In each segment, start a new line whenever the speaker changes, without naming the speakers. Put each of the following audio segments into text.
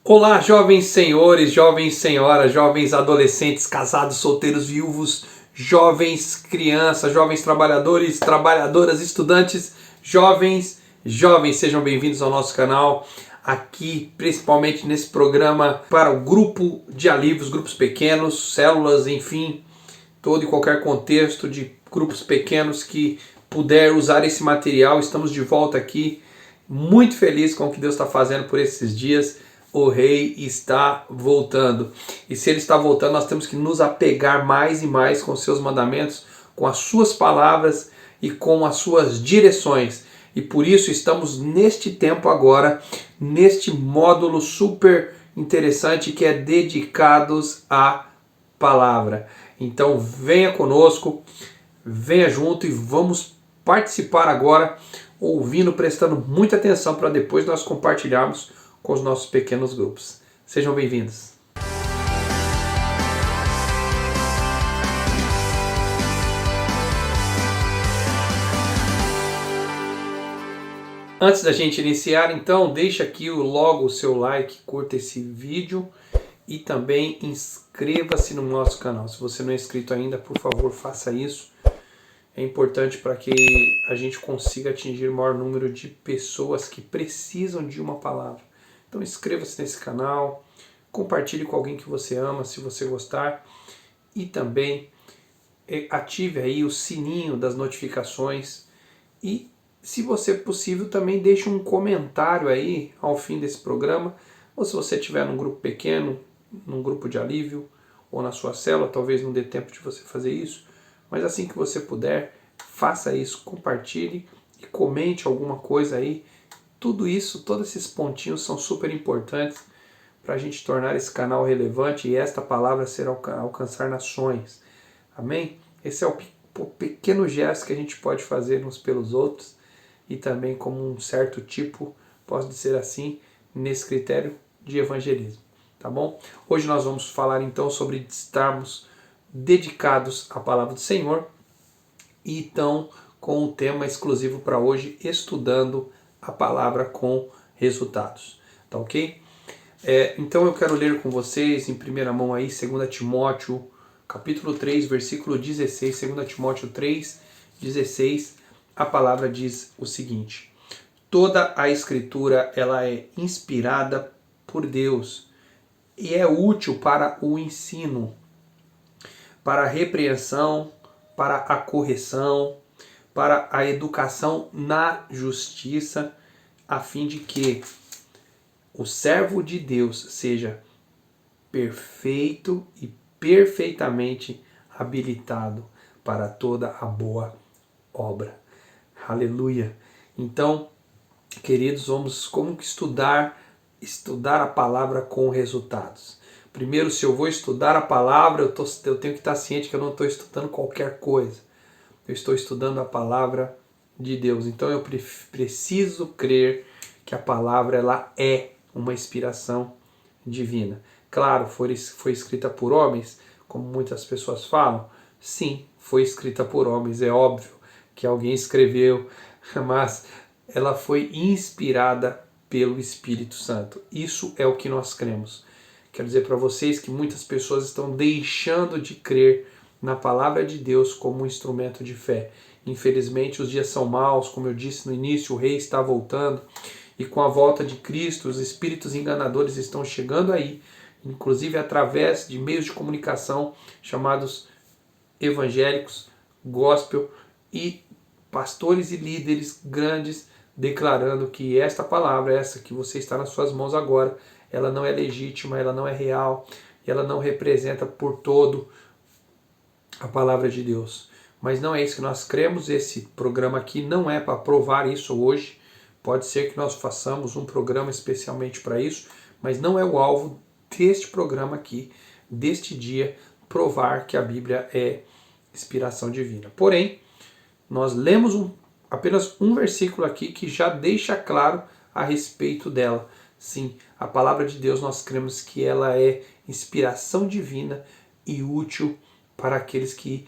Olá, jovens senhores, jovens senhoras, jovens adolescentes, casados, solteiros, viúvos, jovens crianças, jovens trabalhadores, trabalhadoras, estudantes, jovens, sejam bem-vindos ao nosso canal. Aqui, principalmente nesse programa para o grupo de alívios, grupos pequenos, células, enfim, todo e qualquer contexto de grupos pequenos que puder usar esse material. Estamos de volta aqui, muito feliz com o que Deus está fazendo por esses dias. O rei está voltando. E se ele está voltando, nós temos que nos apegar mais e mais com os seus mandamentos, com as suas palavras e com as suas direções. E por isso estamos neste tempo agora, neste módulo super interessante que é dedicados à palavra. Então venha conosco, venha junto e vamos participar agora, ouvindo, prestando muita atenção para depois nós compartilharmos com os nossos pequenos grupos. Sejam bem-vindos. Antes da gente iniciar, então, deixa aqui logo o seu like, curta esse vídeo e também inscreva-se no nosso canal. Se você não é inscrito ainda, por favor, faça isso. É importante para que a gente consiga atingir o maior número de pessoas que precisam de uma palavra. Então inscreva-se nesse canal, compartilhe com alguém que você ama, se você gostar, e também ative aí o sininho das notificações e, se você possível, também deixe um comentário aí ao fim desse programa, ou se você estiver num grupo pequeno, num grupo de alívio, ou na sua célula, talvez não dê tempo de você fazer isso, mas assim que você puder, faça isso, compartilhe e comente alguma coisa aí. Tudo isso, todos esses pontinhos são super importantes para a gente tornar esse canal relevante e esta palavra ser alcançar nações. Amém? Esse é o pequeno gesto que a gente pode fazer uns pelos outros e também como um certo tipo, posso dizer assim, nesse critério de evangelismo. Tá bom? Hoje nós vamos falar então sobre estarmos dedicados à palavra do Senhor e então com o tema exclusivo para hoje, estudando a palavra com resultados, tá ok? Então eu quero ler com vocês em primeira mão aí 2 Timóteo capítulo 3, versículo 16, 2 Timóteo 3, 16, a palavra diz o seguinte: toda a escritura ela é inspirada por Deus e é útil para o ensino, para a repreensão, para a correção, para a educação na justiça, a fim de que o servo de Deus seja perfeito e perfeitamente habilitado para toda a boa obra. Aleluia! Então, queridos, vamos como que estudar a palavra com resultados. Primeiro, se eu vou estudar a palavra, eu tenho que estar ciente que eu não estou estudando qualquer coisa. Eu estou estudando a palavra de Deus. Então eu preciso crer que a palavra ela é uma inspiração divina. Claro, foi escrita por homens, como muitas pessoas falam. Sim, foi escrita por homens. É óbvio que alguém escreveu, mas ela foi inspirada pelo Espírito Santo. Isso é o que nós cremos. Quero dizer para vocês que muitas pessoas estão deixando de crer na palavra de Deus como um instrumento de fé. Infelizmente os dias são maus, como eu disse no início, o rei está voltando e com a volta de Cristo os espíritos enganadores estão chegando aí, inclusive através de meios de comunicação chamados evangélicos, gospel e pastores e líderes grandes declarando que esta palavra, essa que você está nas suas mãos agora, ela não é legítima, ela não é real, ela não representa por todo a palavra de Deus. Mas não é isso que nós cremos, esse programa aqui não é para provar isso hoje, pode ser que nós façamos um programa especialmente para isso, mas não é o alvo deste programa aqui, deste dia, provar que a Bíblia é inspiração divina. Porém, nós lemos apenas um versículo aqui que já deixa claro a respeito dela. Sim, a palavra de Deus nós cremos que ela é inspiração divina e útil para aqueles que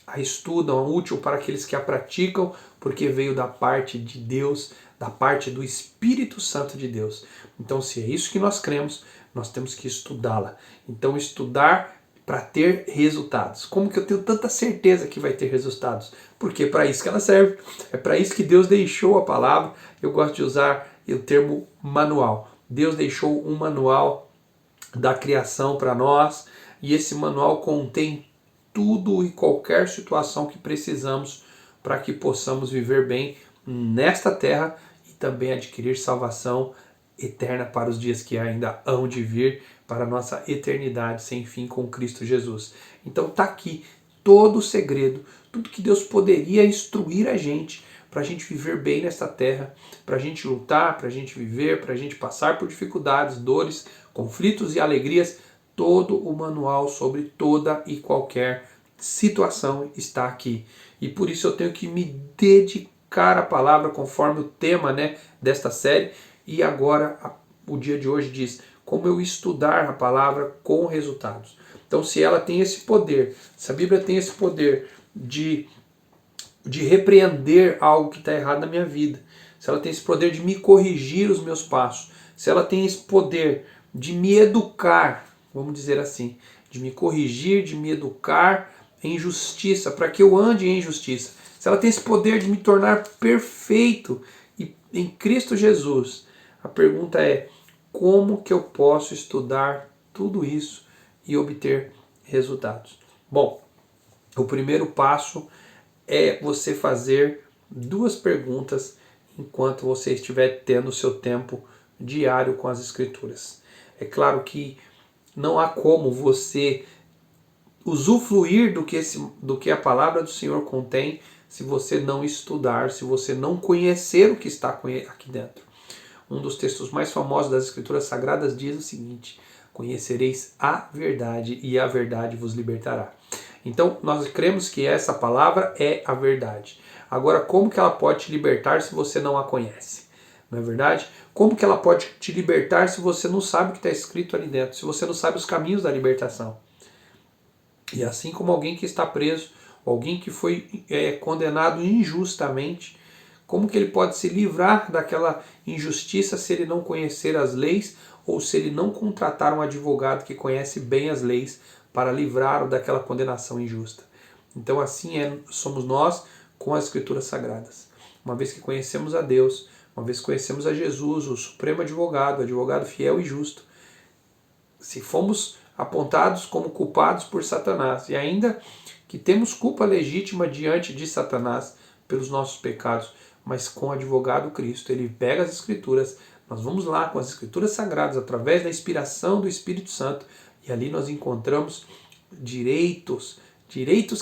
a estudam, útil para aqueles que a praticam, porque veio da parte de Deus, da parte do Espírito Santo de Deus. Então, se é isso que nós cremos, nós temos que estudá-la. Então, estudar para ter resultados. Como que eu tenho tanta certeza que vai ter resultados? Porque é para isso que ela serve. É para isso que Deus deixou a palavra. Eu gosto de usar o termo manual. Deus deixou um manual da criação para nós, e esse manual contém tudo e qualquer situação que precisamos para que possamos viver bem nesta terra e também adquirir salvação eterna para os dias que ainda hão de vir, para a nossa eternidade sem fim com Cristo Jesus. Então está aqui todo o segredo, tudo que Deus poderia instruir a gente para a gente viver bem nesta terra, para a gente lutar, para a gente viver, para a gente passar por dificuldades, dores, conflitos e alegrias. Todo o manual sobre toda e qualquer situação está aqui. E por isso eu tenho que me dedicar à palavra conforme o tema, desta série. E agora o dia de hoje diz como eu estudar a palavra com resultados. Então, se ela tem esse poder, se a Bíblia tem esse poder de repreender algo que está errado na minha vida, se ela tem esse poder de me corrigir os meus passos, se ela tem esse poder de me educar, vamos dizer assim, de me corrigir, de me educar em justiça, para que eu ande em justiça, se ela tem esse poder de me tornar perfeito em Cristo Jesus, a pergunta é: como que eu posso estudar tudo isso e obter resultados? Bom, o primeiro passo é você fazer 2 perguntas enquanto você estiver tendo o seu tempo diário com as Escrituras. É claro que não há como você usufruir do que a palavra do Senhor contém se você não estudar, se você não conhecer o que está aqui dentro. Um dos textos mais famosos das Escrituras Sagradas diz o seguinte: conhecereis a verdade e a verdade vos libertará. Então, nós cremos que essa palavra é a verdade. Agora, como que ela pode te libertar se você não a conhece? Não é verdade? Como que ela pode te libertar se você não sabe o que está escrito ali dentro? Se você não sabe os caminhos da libertação? E assim como alguém que está preso, alguém que foi condenado injustamente, como que ele pode se livrar daquela injustiça se ele não conhecer as leis ou se ele não contratar um advogado que conhece bem as leis para livrá-lo daquela condenação injusta? Então assim somos nós com as Escrituras Sagradas. Uma vez que conhecemos a Deus, uma vez que conhecemos a Jesus, o Supremo Advogado, advogado fiel e justo, se fomos apontados como culpados por Satanás e ainda que temos culpa legítima diante de Satanás pelos nossos pecados, mas com o advogado Cristo, ele pega as Escrituras, nós vamos lá com as Escrituras Sagradas, através da inspiração do Espírito Santo, e ali nós encontramos direitos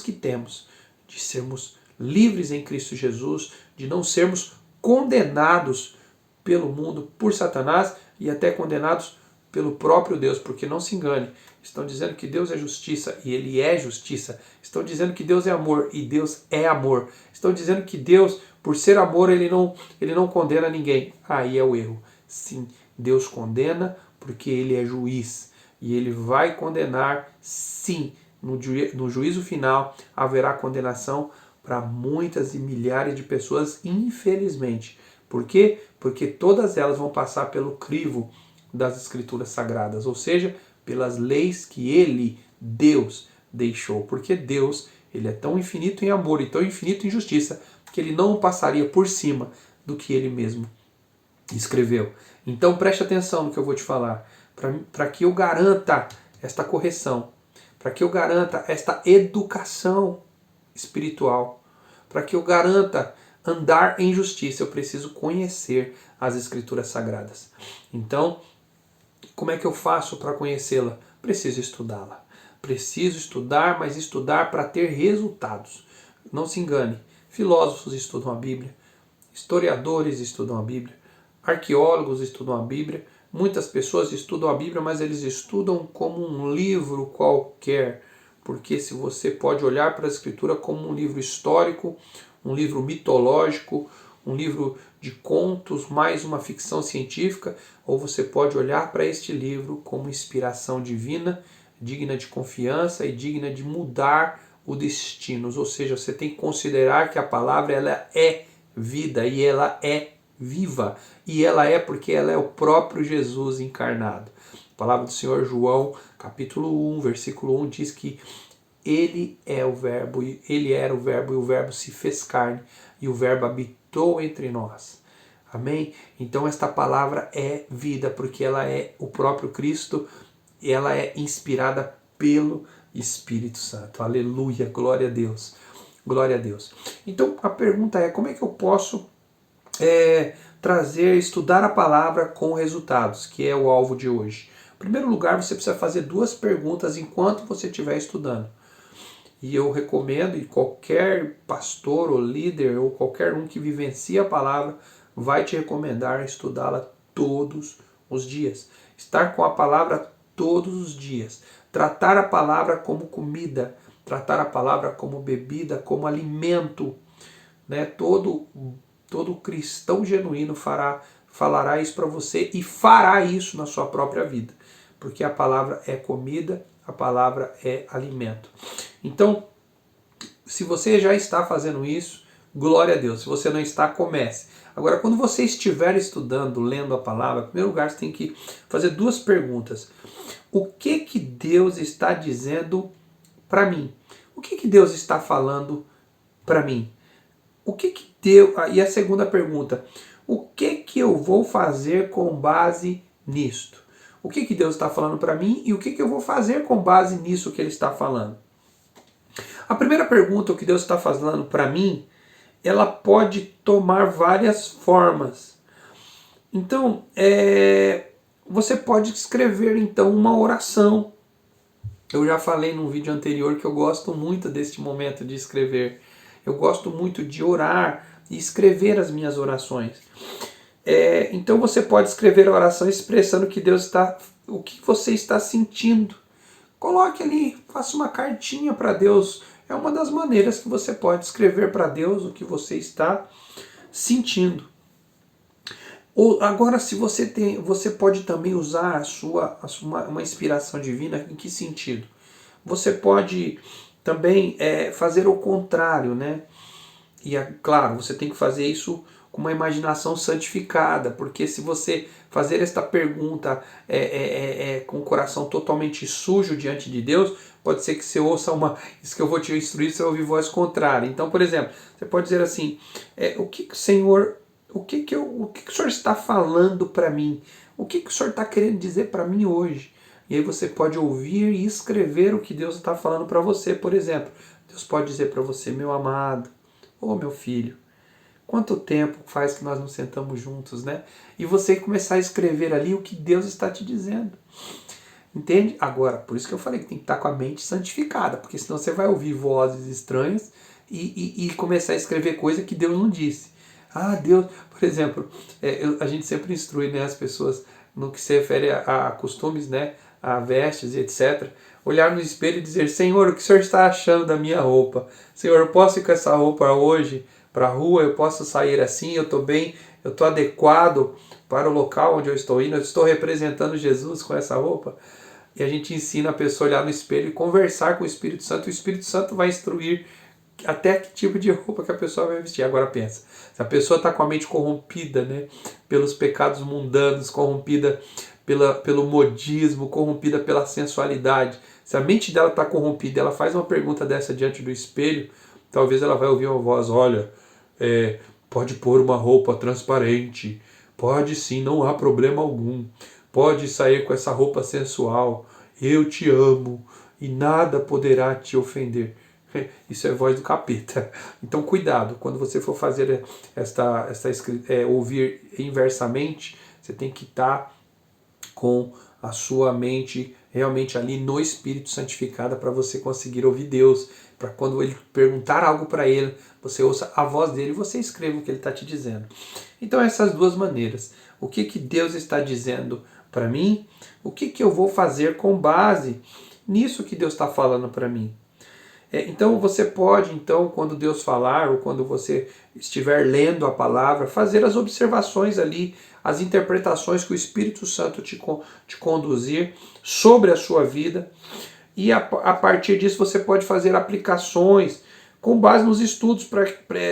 que temos de sermos livres em Cristo Jesus, de não sermos condenados pelo mundo, por Satanás, e até condenados pelo próprio Deus, porque não se engane, estão dizendo que Deus é justiça e Ele é justiça, estão dizendo que Deus é amor e Deus é amor, estão dizendo que Deus, por ser amor, Ele não condena ninguém. Aí é o erro. Sim, Deus condena porque Ele é juiz e Ele vai condenar, sim, no juízo final haverá condenação para muitas e milhares de pessoas, infelizmente. Por quê? Porque todas elas vão passar pelo crivo das Escrituras Sagradas, ou seja, pelas leis que Ele, Deus, deixou. Porque Deus, Ele é tão infinito em amor e tão infinito em justiça que Ele não passaria por cima do que Ele mesmo escreveu. Então preste atenção no que eu vou te falar, para que eu garanta esta correção, para que eu garanta esta educação espiritual, para que eu garanta andar em justiça, eu preciso conhecer as Escrituras Sagradas. Então, como é que eu faço para conhecê-la? Preciso estudá-la. Preciso estudar, mas estudar para ter resultados. Não se engane, filósofos estudam a Bíblia, historiadores estudam a Bíblia, arqueólogos estudam a Bíblia, muitas pessoas estudam a Bíblia, mas eles estudam como um livro qualquer, porque se você pode olhar para a Escritura como um livro histórico, um livro mitológico, um livro de contos, mais uma ficção científica, ou você pode olhar para este livro como inspiração divina, digna de confiança e digna de mudar o destino. Ou seja, você tem que considerar que a palavra ela é vida e ela é viva. E ela é porque ela é o próprio Jesus encarnado. A palavra do Senhor, João, capítulo 1, versículo 1, diz que ele é o verbo, ele era o verbo, e o verbo se fez carne, e o verbo habitou entre nós. Amém? Então esta palavra é vida, porque ela é o próprio Cristo, e ela é inspirada pelo Espírito Santo. Aleluia, glória a Deus. Glória a Deus. Então a pergunta é, como é que eu posso estudar a palavra com resultados, que é o alvo de hoje? Em primeiro lugar, você precisa fazer 2 perguntas enquanto você estiver estudando. E eu recomendo, e qualquer pastor ou líder, ou qualquer um que vivencia a palavra, vai te recomendar estudá-la todos os dias. Estar com a palavra todos os dias. Tratar a palavra como comida, tratar a palavra como bebida, como alimento. Né? Todo cristão genuíno falará isso para você e fará isso na sua própria vida. Porque a palavra é comida, a palavra é alimento. Então, se você já está fazendo isso, glória a Deus. Se você não está, comece. Agora, quando você estiver estudando, lendo a palavra, em primeiro lugar, você tem que fazer 2 perguntas. O que Deus está dizendo para mim? O que Deus está falando para mim? O que Deus... E a segunda pergunta, o que eu vou fazer com base nisto? O que Deus está falando para mim e o que eu vou fazer com base nisso que Ele está falando? A primeira pergunta, o que Deus está falando para mim, ela pode tomar várias formas. Então, você pode escrever então uma oração. Eu já falei num vídeo anterior que eu gosto muito deste momento de escrever. Eu gosto muito de orar e escrever as minhas orações. Então você pode escrever a oração expressando o que você está sentindo. Coloque ali, faça uma cartinha para Deus. É uma das maneiras que você pode escrever para Deus o que você está sentindo. Agora, se você pode também usar uma inspiração divina. Em que sentido? Você pode também fazer o contrário, né? E claro, você tem que fazer isso com uma imaginação santificada, porque se você fazer esta pergunta com o coração totalmente sujo diante de Deus, pode ser que você ouça isso que eu vou te instruir, você vai ouvir voz contrária. Então, por exemplo, você pode dizer assim, o que o Senhor está falando para mim? O que o Senhor está querendo dizer para mim hoje? E aí você pode ouvir e escrever o que Deus está falando para você. Por exemplo, Deus pode dizer para você, meu amado, ô meu filho, quanto tempo faz que nós não sentamos juntos, né? E você começar a escrever ali o que Deus está te dizendo. Entende? Agora, por isso que eu falei que tem que estar com a mente santificada, porque senão você vai ouvir vozes estranhas e começar a escrever coisa que Deus não disse. Ah, Deus, por exemplo, a gente sempre instrui, né, as pessoas no que se refere a costumes, né, a vestes e etc. Olhar no espelho e dizer, Senhor, o que o Senhor está achando da minha roupa? Senhor, eu posso ir com essa roupa hoje para a rua? Eu posso sair assim? Eu estou bem? Eu estou adequado para o local onde eu estou indo? Eu estou representando Jesus com essa roupa? E a gente ensina a pessoa a olhar no espelho e conversar com o Espírito Santo. O Espírito Santo vai instruir até que tipo de roupa que a pessoa vai vestir. Agora pensa, se a pessoa está com a mente corrompida, né, pelos pecados mundanos, corrompida pelo modismo, corrompida pela sensualidade, se a mente dela está corrompida, ela faz uma pergunta dessa diante do espelho, talvez ela vai ouvir uma voz, olha, pode pôr uma roupa transparente, pode sim, não há problema algum, pode sair com essa roupa sensual, eu te amo e nada poderá te ofender. Isso é voz do capeta. Então cuidado, quando você for fazer ouvir inversamente, você tem que estar com a sua mente realmente ali no Espírito santificada para você conseguir ouvir Deus, para quando Ele perguntar algo para Ele, você ouça a voz dele e você escreva o que Ele está te dizendo. Então essas 2 maneiras. O que Deus está dizendo para mim? O que eu vou fazer com base nisso que Deus está falando para mim? Então você pode, quando Deus falar, ou quando você estiver lendo a palavra, fazer as observações ali, as interpretações que o Espírito Santo te conduzir sobre a sua vida. E a partir disso você pode fazer aplicações, com base nos estudos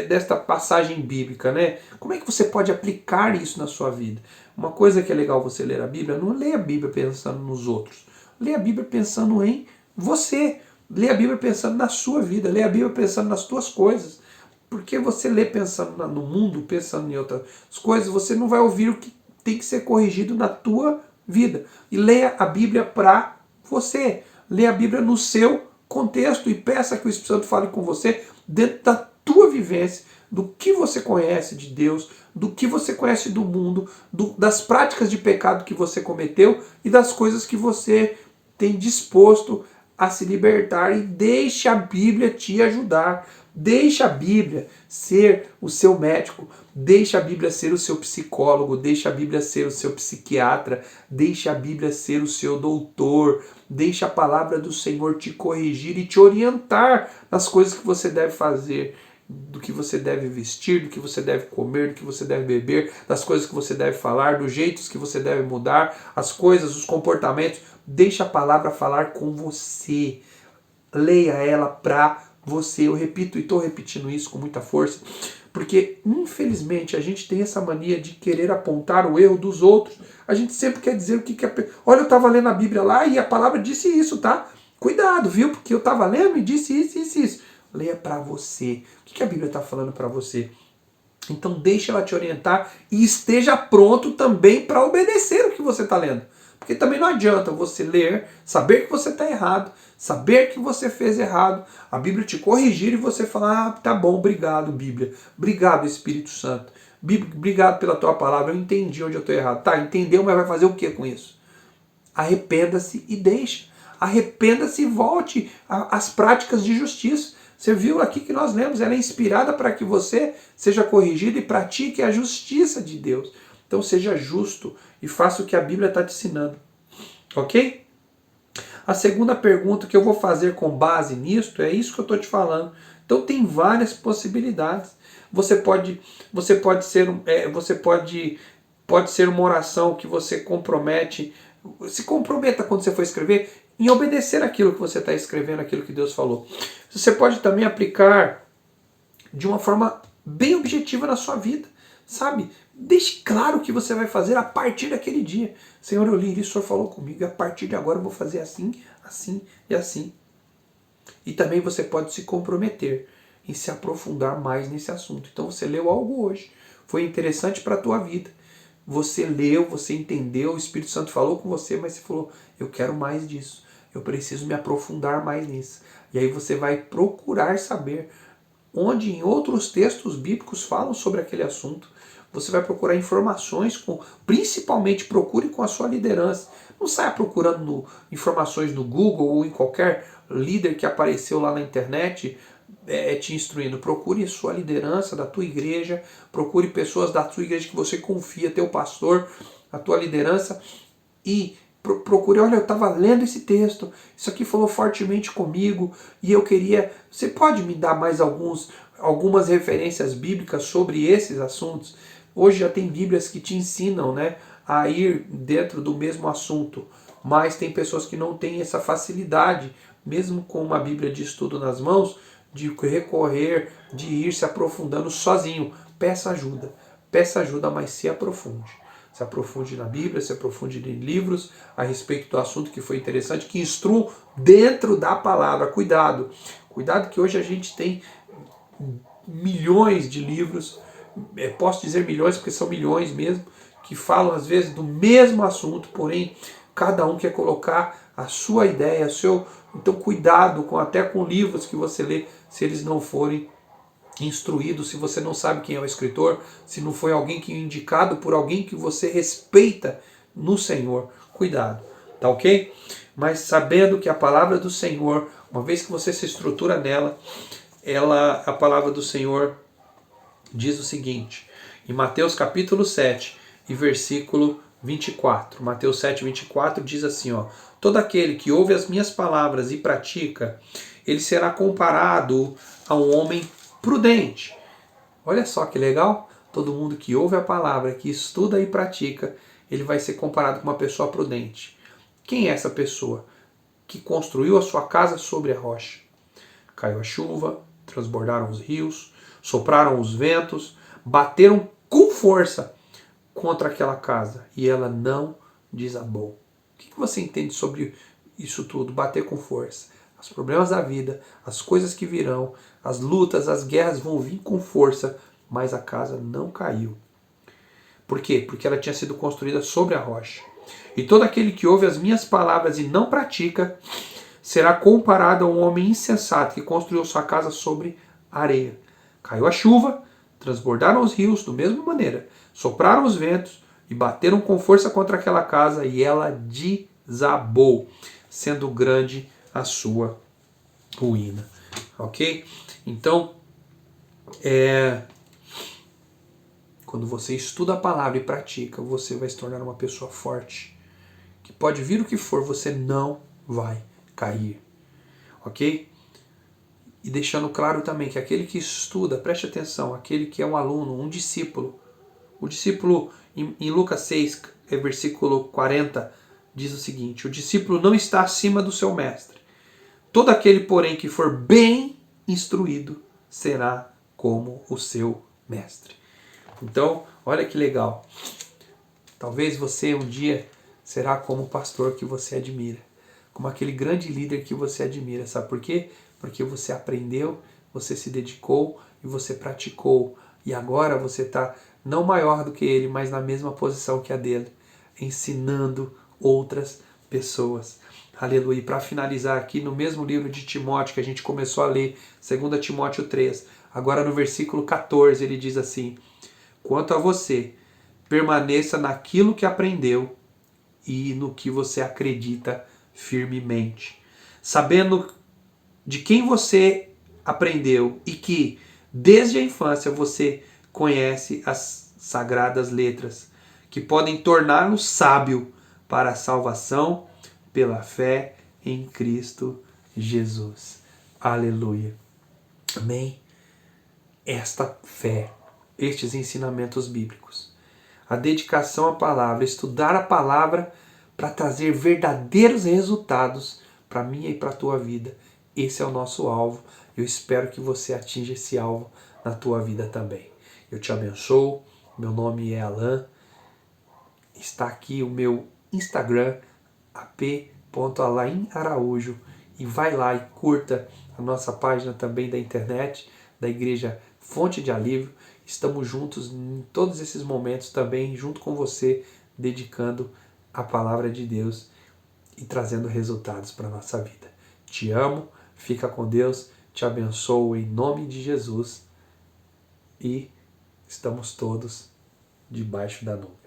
desta passagem bíblica, né? Como é que você pode aplicar isso na sua vida? Uma coisa que é legal você ler a Bíblia, não leia a Bíblia pensando nos outros. Leia a Bíblia pensando em você. Leia a Bíblia pensando na sua vida. Leia a Bíblia pensando nas suas coisas. Porque você lê pensando no mundo, pensando em outras coisas, você não vai ouvir o que tem que ser corrigido na tua vida. E leia a Bíblia para você. Leia a Bíblia no seu contexto e peça que o Espírito Santo fale com você dentro da tua vivência, do que você conhece de Deus, do que você conhece do mundo, das práticas de pecado que você cometeu e das coisas que você tem disposto a se libertar, e deixe a Bíblia te ajudar. Deixe a Bíblia ser o seu médico, deixe a Bíblia ser o seu psicólogo, deixe a Bíblia ser o seu psiquiatra, deixe a Bíblia ser o seu doutor, deixe a palavra do Senhor te corrigir e te orientar nas coisas que você deve fazer, do que você deve vestir, do que você deve comer, do que você deve beber, das coisas que você deve falar, dos jeitos que você deve mudar, as coisas, os comportamentos. Deixe a palavra falar com você. Leia ela para você. Eu repito e estou repetindo isso com muita força, porque infelizmente a gente tem essa mania de querer apontar o erro dos outros. A gente sempre quer dizer o que é. Olha, eu estava lendo a Bíblia lá e a palavra disse isso, tá? Cuidado, viu? Porque eu estava lendo e disse isso, isso, isso. Leia para você. O que a Bíblia está falando para você? Então deixe ela te orientar e esteja pronto também para obedecer o que você está lendo. Porque também não adianta você ler, saber que você está errado, saber que você fez errado, a Bíblia te corrigir e você falar, ah, tá bom, obrigado Bíblia, obrigado Espírito Santo, obrigado pela tua palavra, eu entendi onde eu estou errado. Tá, entendeu, mas vai fazer o que com isso? Arrependa-se e deixe. Arrependa-se e volte às práticas de justiça. Você viu aqui que nós lemos, ela é inspirada para que você seja corrigido e pratique a justiça de Deus. Então seja justo e faça o que a Bíblia está te ensinando. Ok? A segunda pergunta que eu vou fazer com base nisto é isso que eu estou te falando. Então tem várias possibilidades. Pode ser uma oração que você compromete. Se comprometa quando você for escrever em obedecer aquilo que você está escrevendo, aquilo que Deus falou. Você pode também aplicar de uma forma bem objetiva na sua vida, sabe? Deixe claro o que você vai fazer a partir daquele dia. Senhor, eu li isso, o Senhor falou comigo, e a partir de agora eu vou fazer assim, assim e assim. E também você pode se comprometer em se aprofundar mais nesse assunto. Então você leu algo hoje, foi interessante para a tua vida. Você leu, você entendeu, o Espírito Santo falou com você, mas você falou, eu quero mais disso, eu preciso me aprofundar mais nisso. E aí você vai procurar saber onde em outros textos bíblicos falam sobre aquele assunto. Você vai procurar informações, principalmente procure com a sua liderança. Não saia procurando informações no Google ou em qualquer líder que apareceu lá na internet te instruindo. Procure a sua liderança da tua igreja, procure pessoas da tua igreja que você confia, teu pastor, a tua liderança, e procure, olha, eu estava lendo esse texto, isso aqui falou fortemente comigo, e eu queria, você pode me dar mais algumas referências bíblicas sobre esses assuntos? Hoje já tem Bíblias que te ensinam, né, a ir dentro do mesmo assunto, mas tem pessoas que não têm essa facilidade, mesmo com uma Bíblia de estudo nas mãos, de recorrer, de ir se aprofundando sozinho. Peça ajuda, mas se aprofunde. Se aprofunde na Bíblia, se aprofunde em livros a respeito do assunto que foi interessante, que instruam dentro da palavra. Cuidado que hoje a gente tem milhões de livros, posso dizer milhões porque são milhões mesmo, que falam às vezes do mesmo assunto, porém cada um quer colocar a sua ideia, então cuidado até com livros que você lê, se eles não forem instruídos, se você não sabe quem é o escritor, se não foi alguém que indicado por alguém que você respeita no Senhor. Cuidado, tá ok? Mas sabendo que a palavra do Senhor, uma vez que você se estrutura nela, a palavra do Senhor diz o seguinte, em Mateus capítulo 7 e versículo 24. Mateus 7, 24 diz assim, ó, todo aquele que ouve as minhas palavras e pratica, ele será comparado a um homem prudente. Olha só que legal, todo mundo que ouve a palavra, que estuda e pratica, ele vai ser comparado com uma pessoa prudente. Quem é essa pessoa? Que construiu a sua casa sobre a rocha. Caiu a chuva, transbordaram os rios, sopraram os ventos, bateram com força contra aquela casa e ela não desabou. O que você entende sobre isso tudo? Bater com força. Os problemas da vida, as coisas que virão, as lutas, as guerras vão vir com força, mas a casa não caiu. Por quê? Porque ela tinha sido construída sobre a rocha. E todo aquele que ouve as minhas palavras e não pratica, será comparado a um homem insensato que construiu sua casa sobre areia. Caiu a chuva, transbordaram os rios, da mesma maneira, sopraram os ventos e bateram com força contra aquela casa e ela desabou, sendo grande a sua ruína. Ok? Então, quando você estuda a palavra e pratica, você vai se tornar uma pessoa forte. Que pode vir o que for, você não vai cair. Ok? E deixando claro também que aquele que estuda, preste atenção, aquele que é um aluno, um discípulo, o discípulo em Lucas 6, versículo 40, diz o seguinte: o discípulo não está acima do seu mestre. Todo aquele, porém, que for bem instruído, será como o seu mestre. Então, olha que legal. Talvez você um dia será como o pastor que você admira, como aquele grande líder que você admira. Sabe por quê? Porque você aprendeu, você se dedicou e você praticou. E agora você está não maior do que ele, mas na mesma posição que a dele, ensinando outras pessoas. Aleluia. E para finalizar aqui, no mesmo livro de Timóteo que a gente começou a ler, 2 Timóteo 3, agora no versículo 14, ele diz assim: quanto a você, permaneça naquilo que aprendeu e no que você acredita firmemente, sabendo de quem você aprendeu e que, desde a infância, você conhece as sagradas letras, que podem torná-lo sábio para a salvação pela fé em Cristo Jesus. Aleluia. Amém? Esta fé, estes ensinamentos bíblicos, a dedicação à palavra, estudar a palavra para trazer verdadeiros resultados para a minha e para a tua vida. Esse é o nosso alvo. Eu espero que você atinja esse alvo na tua vida também. Eu te abençoo. Meu nome é Alan. Está aqui o meu Instagram, ap.alainaraújo. E vai lá e curta a nossa página também da internet, da Igreja Fonte de Alívio. Estamos juntos em todos esses momentos também, junto com você, dedicando a palavra de Deus e trazendo resultados para a nossa vida. Te amo, fica com Deus, te abençoo em nome de Jesus e estamos todos debaixo da nuvem.